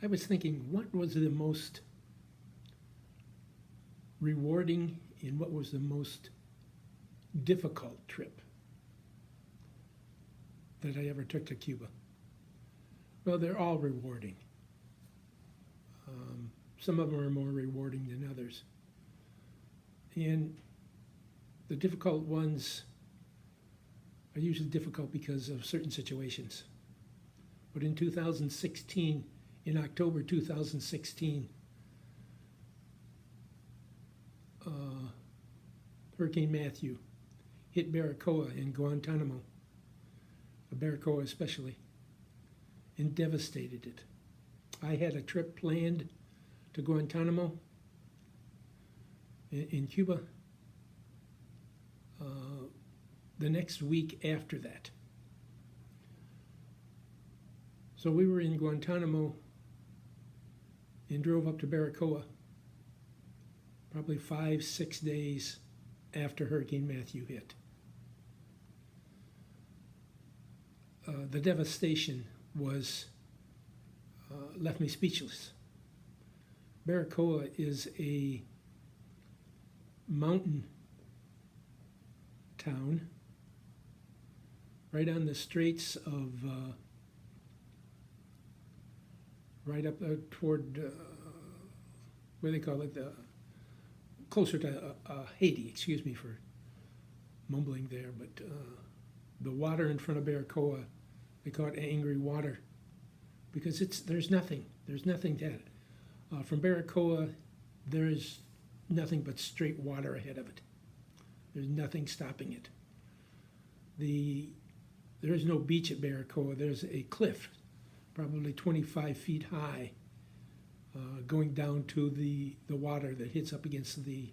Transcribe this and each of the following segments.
I was thinking, what was the most rewarding and what was the most difficult trip that I ever took to Cuba? Well, they're all rewarding. Some of them are more rewarding than others. And the difficult ones are usually difficult because of certain situations. But in 2016, in October 2016, Hurricane Matthew hit Baracoa in Guantanamo, Baracoa especially, and devastated it. I had a trip planned to Guantanamo in Cuba the next week after that. So we were in Guantanamo and drove up to Baracoa probably 5-6 days after Hurricane Matthew hit. The devastation was left me speechless. Baracoa is a mountain town right on the straits of right up toward what do they call it, closer to Haiti. Excuse me for mumbling there, but the water in front of Baracoa, they call it angry water because there's nothing to it. From Baracoa, there is nothing but straight water ahead of it. There's nothing stopping it. There is no beach at Baracoa. There's a cliff, probably 25 feet high, going down to the water that hits up against the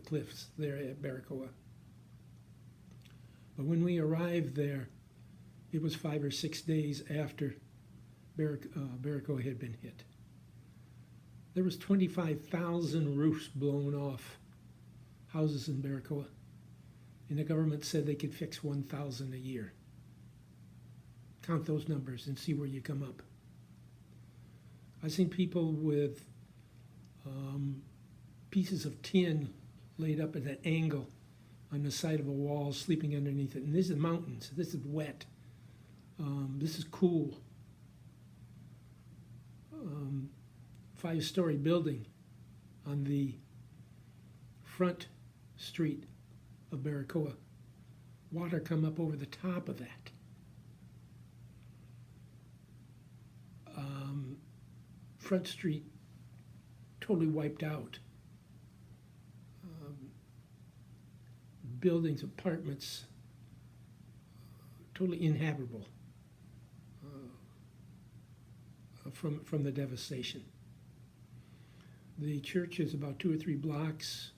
cliffs there at Baracoa. But when we arrived there, it was 5 or 6 days after Baracoa had been hit. There was 25,000 roofs blown off houses in Baracoa, and the government said they could fix 1,000 a year. Count those numbers and see where you come up. I've seen people with pieces of tin laid up at an angle on the side of a wall, sleeping underneath it. And this is mountains. This is wet. This is cool. 5-story building on the front street of Baracoa. Water come up over the top of that. Front street totally wiped out. Buildings, apartments, totally inhabitable from the devastation. The church is about 2 or 3 blocks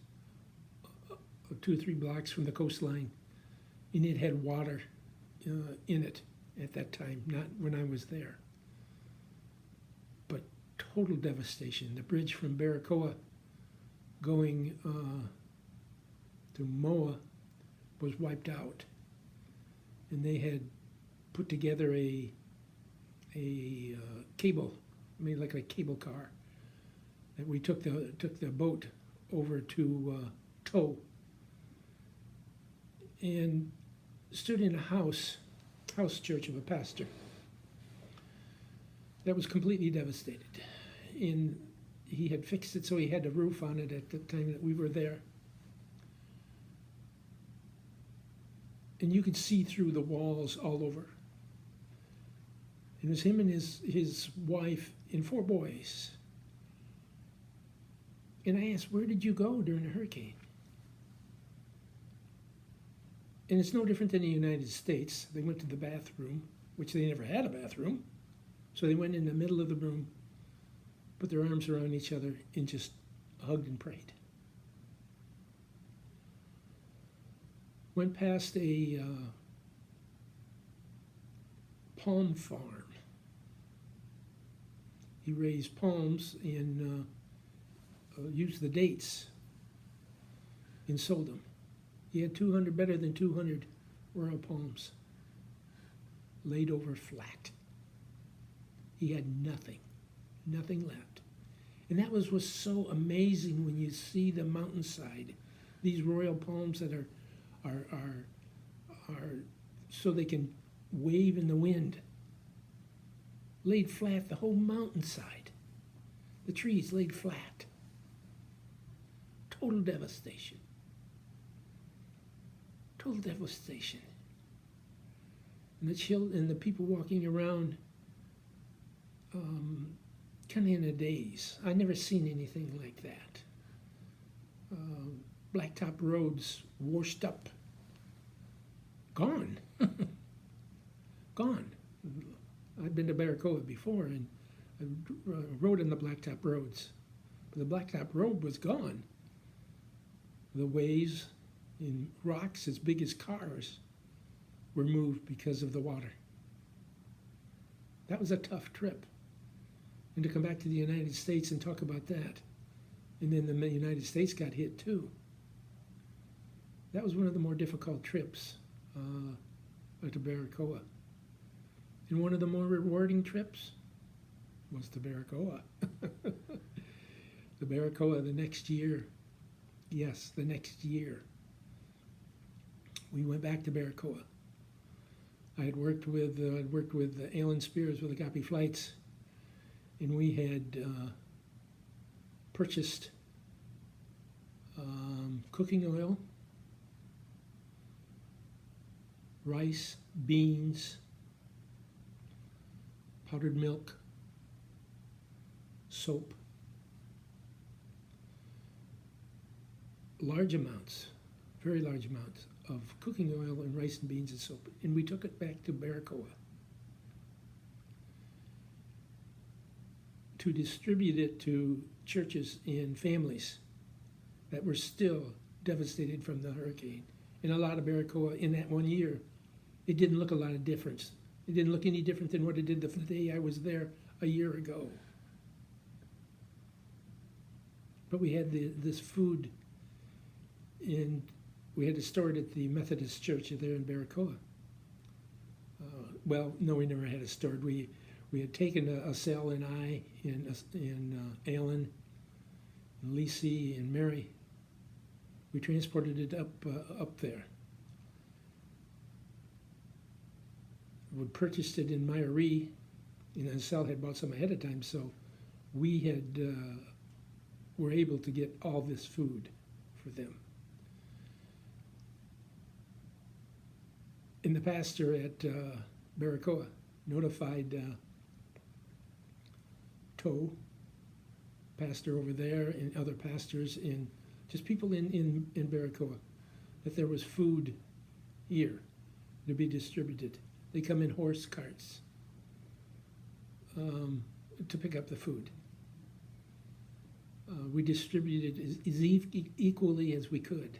from the coastline, and it had water in it at that time, not when I was there. But total devastation. The bridge from Baracoa going to Moa was wiped out, and they had put together a cable, made like a cable car, that we took the boat over to tow, and stood in a house church of a pastor that was completely devastated. And he had fixed it so he had a roof on it at the time that we were there. And you could see through the walls all over. It was him and his wife and 4 boys. And I asked, where did you go during the hurricane? And it's no different than the United States. They went to the bathroom, which they never had a bathroom. So they went in the middle of the room, put their arms around each other, and just hugged and prayed. Went past a palm farm. He raised palms and used the dates and sold them. He had 200, better than 200 royal palms laid over flat. He had nothing. nothing left. And that was so amazing when you see the mountainside, these royal palms that are so they can wave in the wind, laid flat, the whole mountainside, the trees laid flat. Total devastation. Total devastation. And the people walking around, kind of in a daze. I never seen anything like that. Blacktop roads washed up, gone, gone. I've been to Baracoa before, and I rode on the blacktop roads, but the blacktop road was gone. The waves in rocks as big as cars were moved because of the water. That was a tough trip. And to come back to the United States and talk about that. And then the United States got hit too. That was one of the more difficult trips to Baracoa. And one of the more rewarding trips was to Baracoa. The Baracoa the next year. Yes, the next year. We went back to Baracoa. I had worked with Alan Spears with Agape Flights, and we had purchased cooking oil, rice, beans, powdered milk, soap, large amounts, very large amounts of cooking oil and rice and beans and soap, and we took it back to Baracoa to distribute it to churches and families that were still devastated from the hurricane. And a lot of Baracoa in that 1 year, it didn't look a lot of difference. It didn't look any different than what it did the day I was there a year ago. But we had this food, and we had to store it at the Methodist Church there in Baracoa. Well, no, we never had it stored. We had taken a Sal and I and Alan, and Lisi and Mary. We transported it up there. We purchased it in Myrie, and Sal had bought some ahead of time, so we were able to get all this food for them. And the pastor at Baracoa notified Toe, pastor over there, and other pastors, and just people in Baracoa, that there was food here to be distributed. They come in horse carts to pick up the food. We distributed as equally as we could.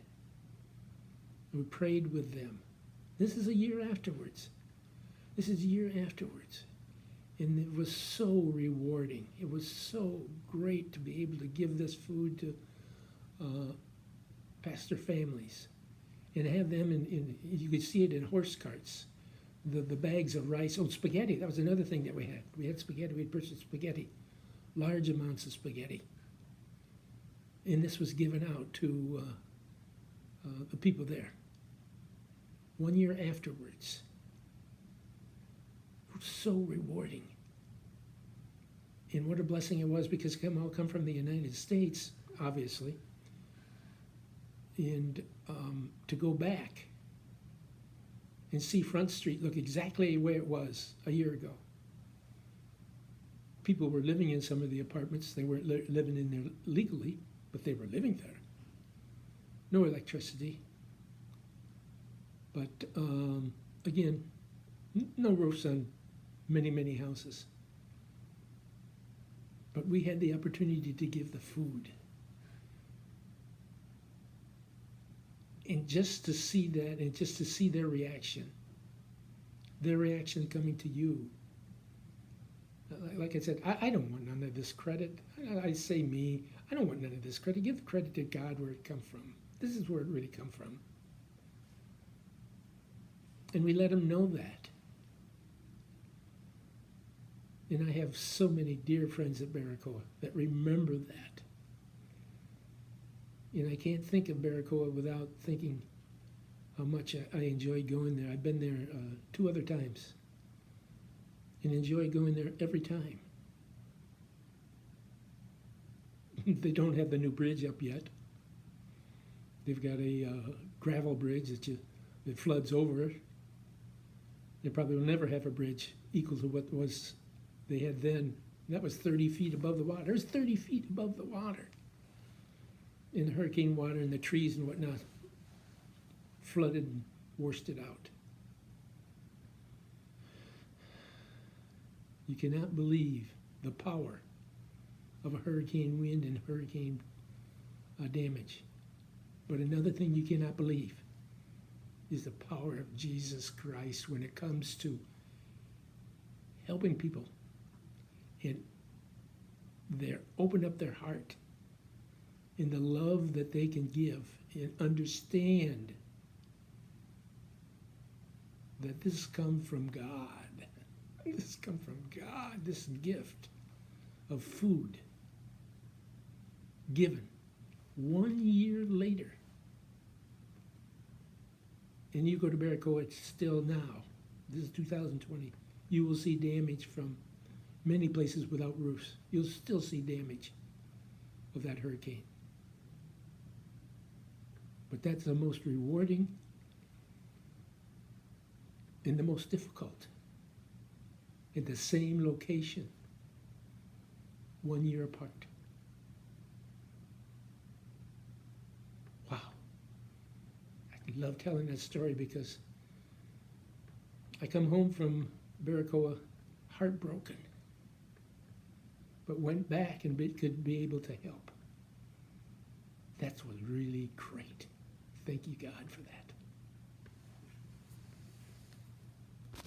We prayed with them. This is a year afterwards. This is a year afterwards. And it was so rewarding. It was so great to be able to give this food to pastor families and have them you could see it in horse carts. The bags of rice. Oh, spaghetti. That was another thing that we had. We had spaghetti. We had purchased spaghetti. Large amounts of spaghetti. And this was given out to the people there. 1 year afterwards. It was so rewarding. And what a blessing it was, because it all come from the United States, obviously. And to go back and see Front Street look exactly where it was a year ago. People were living in some of the apartments. They weren't living in there legally, but they were living there. No electricity. But again, no roofs on many, many houses. But we had the opportunity to give the food. And just to see that, and just to see their reaction coming to you. Like I said, I don't want none of this credit. I say me, I don't want none of this credit. Give the credit to God where it come from. This is where it really come from. And we let them know that. And I have so many dear friends at Baracoa that remember that. And I can't think of Baracoa without thinking how much I enjoyed going there. I've been there 2 other times and enjoy going there every time. They don't have the new bridge up yet. They've got a gravel bridge that floods over. They probably will never have a bridge equal to what was they had then. That was 30 feet above the water. It was 30 feet above the water. And the hurricane water and the trees and whatnot flooded and washed it out. You cannot believe the power of a hurricane wind and hurricane damage. But another thing you cannot believe is the power of Jesus Christ when it comes to helping people. And they open up their heart in the love that they can give and understand that this comes from God. This comes from God, this gift of food given 1 year later. And you go to Baracoa, it's still now. This is 2020. You will see damage from many places without roofs. You'll still see damage of that hurricane. But that's the most rewarding and the most difficult. In the same location, 1 year apart. Wow. I love telling that story because I come home from Baracoa heartbroken, but went back and could be able to help. That's what's really great. Thank you, God, for that.